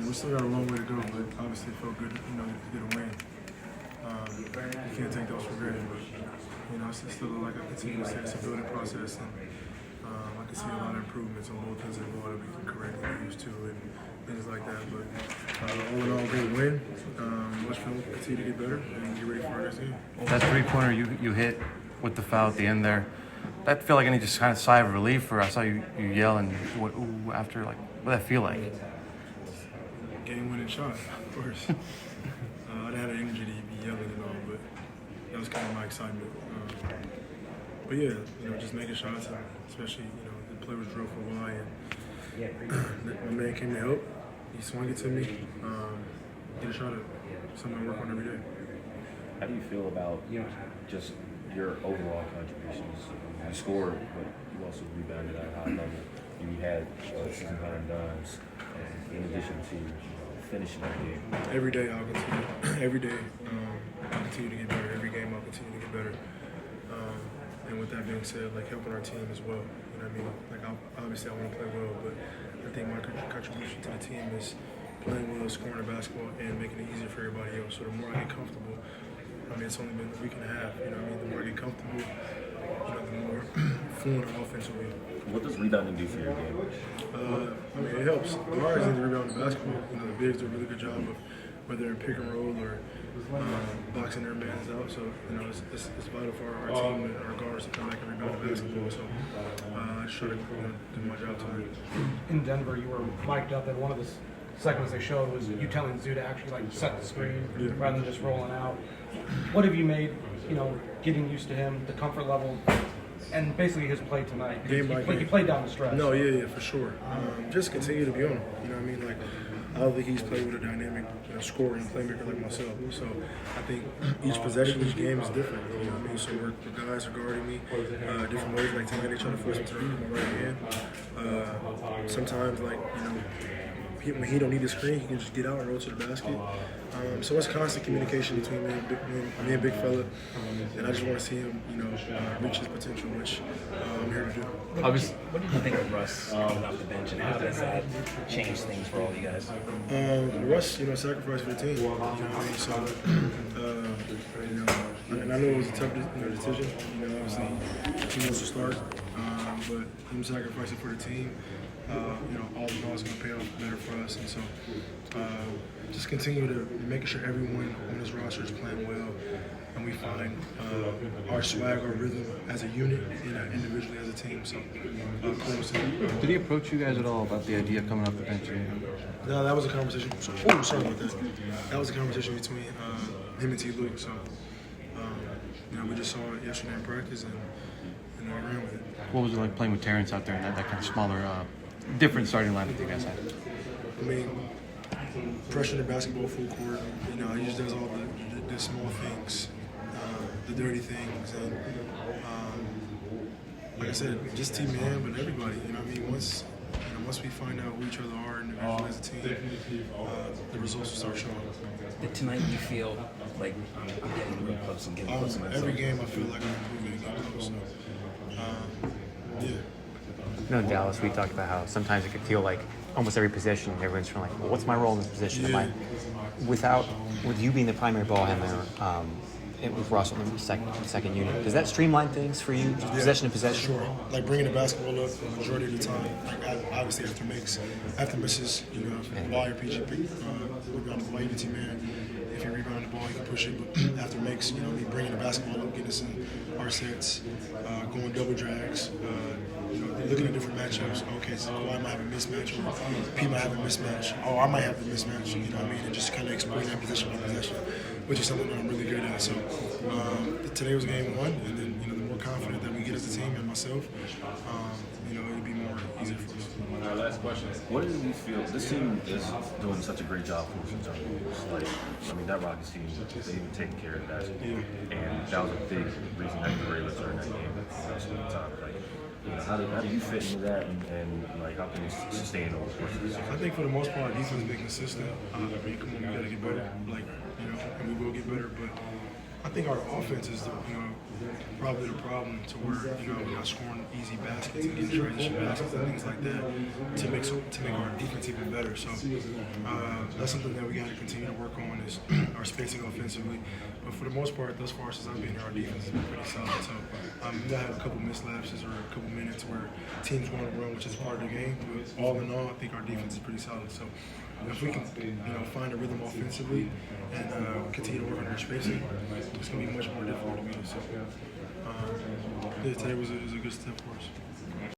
we still got a long way to go, but obviously it felt good, to get a win. You can't take those for granted, but it's still like a continuous building process, and I can see a lot of improvements on both ends of the ball that we can correct and use too, and things like that. But all in all, great win. Watch film continue to get better and get ready for our next game. That three-pointer you hit with the foul at the end there, that feel like any just kind of sigh of relief, or I saw you yell and went, ooh, after, like, what did that feel like? Game-winning shot, of course. I didn't have the energy to be yelling and all, but that was kind of my excitement. But yeah, just making shots, and especially, the play was drilled for a while, and my man came to help. He swung it to me, get a shot at something I work on every day. How do you feel about just your overall contributions? You scored, but you also rebounded at a high level. You had 600 dimes, in addition to finishing the game. Every day I'll continue. Every day I'll continue to get better. Every game I'll continue to get better. And with that being said, like helping our team as well. You know what I mean? Like obviously I want to play well, but I think my contribution to the team is playing well, scoring the basketball, and making it easier for everybody else. So the more I get comfortable, it's only been a week and a half. The more I get comfortable, the more fluent our offense will be. What does rebounding do for your game? It helps. The guards need to rebound the basketball. The bigs do a really good job of whether in pick and roll or boxing their mans out. So it's vital for our team and our guards to come back and rebound the basketball. So I just try to do my job tonight. In Denver, you were mic'd up, and one of the segments they showed was you telling Zoo to actually set the screen rather than just rolling out. What have you made, getting used to him, the comfort level, and basically his play tonight? Game by game. He played down the stretch. No, yeah, for sure. Just continue to be on him. I don't think he's played with a dynamic, scoring playmaker like myself. So I think each possession, each game is different. So the guys are guarding me different ways. Like tonight, they try to force me to read my right hand. Sometimes, when he don't need the screen, he can just get out and roll to the basket. So it's constant communication between me and Big Fella, and I just want to see him, reach his potential, which I'm here to do. What did you think of Russ coming off the bench, and how does that change things for all you guys? Russ, sacrificed for the team. So, and I know it was a tough decision. Obviously, he wants to start, but him sacrificing for the team. All in all, it's going to pay off better for us. And so just continue to making sure everyone on this roster is playing well, and we find our swag, our rhythm as a unit and individually as a team. So close. Did he approach you guys at all about the idea of coming off the bench? No, that was a conversation. Sorry about that. That was a conversation between him and T. Luke. So we just saw it yesterday in practice, and I ran with it. What was it like playing with Terrence out there in that kind of smaller, different starting lineup that you guys had? Pressure the basketball full court. He just does all the small things, the dirty things, and like I said, just team man, but everybody. Once we find out who each other are individually as a team, the results will start showing. Did tonight you feel like I'm getting real close and getting close to myself? Every game I feel like I'm improving and getting close. In Dallas, we talked about how sometimes it could feel like almost every possession, everyone's trying like, well, what's my role in this position? With you being the primary ball handler, with Russell in the second unit, does that streamline things for you, just possession to possession? Sure. Like bringing the basketball up the majority of the time. Obviously after misses, while you're PG, rebound the ball, you're the team man. If you rebound the ball, you can push it. But after makes, me bringing the basketball up, getting us in our sets, going double drags, looking at different matchups. Okay, so I might have a mismatch, or P might have a mismatch. Oh, I might have a mismatch. And just kind of exploring that possession by possession, which is something that I'm really good at. So today was game one, and then the more confident that we get as a team and myself, it'll be more easier for us. Our last question: what do you feel? This team is doing such a great job forcing turnovers. That Rockets team, they even taking care of that, and that was a big reason that you were able to turn that game so many times. How do you fit into that, and how can you sustain those forces? I think for the most part, defense has been consistent. Come on, we gotta get better. And we will get better. But I think our offense is probably the problem to where we're not scoring easy baskets and getting transition baskets and things like that to make our defense even better. So that's something that we got to continue to work on is our spacing offensively. But for the most part, thus far since I've been here, our defense has been pretty solid. So we got to have a couple missed lapses or a couple minutes where teams going to run, which is part of the game. But all in all, I think our defense is pretty solid. So if we can find a rhythm offensively and continue to work on our spacing, it's going to be much more difficult to beat us. So today was a good step for us.